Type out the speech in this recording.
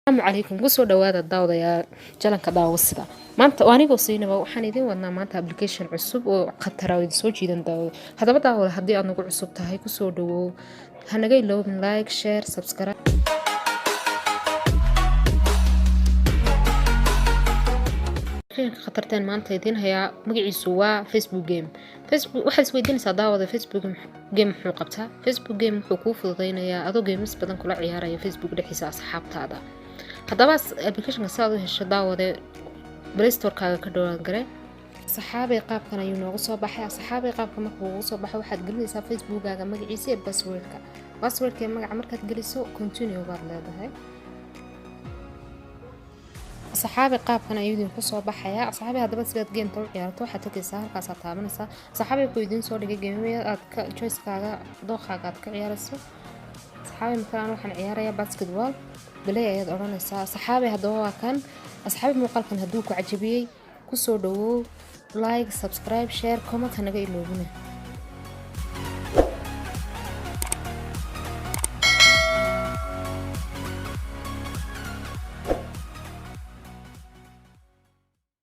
السلام عليكم قصوا دوادا الداودا يا جلنك داوسدا maanta waaniga siinaba waxaan idin wadnaa maanta application cusub oo khatara oo soo jiidan daawo hadaba daawada hadii aad nagu cusub tahay ku soo dhawow hanaga iloobin like share subscribe khatarteen maanta idin haya magaciisu waa Facebook game waxa isweydiinaysaa daawada Facebook game muxuu qabtaa Facebook game wuxuu ku fududeynayaa adoo games badan kula ciyaaraya Facebook dhexdiisa asxaabtaada hadaba application-ka saad u hesho daawada Play Store-kaaga ka download gare saxaabay qaabkan ayuu noogu soo baxay saxaabay qaabka markuu ugu soo baxay waxaad gelinaysaa Facebook-gaaga magaciisa iyo password-ka magaca markaad geliso continue baad leedahay saxaabay qaabkan ayuu idin ku soo baxaya saxaabay hadaba sidaad game-ta u ciyaarto waxaad tagaysaa halkaas aad taabanaysaa saxaabay ku idin soo dhigay game-yada aad ka choice-kaaga dooqaaga aad ka ciyaarayso saxaabay markaan waxaan ciyaarayaa basketball balay ayaad oranaysaa saxaabay hadaba waa kan asxaabay muuqaalkan haduu ku cajabiyay ku soo dhawow like subscribe share comment hanaga iloobina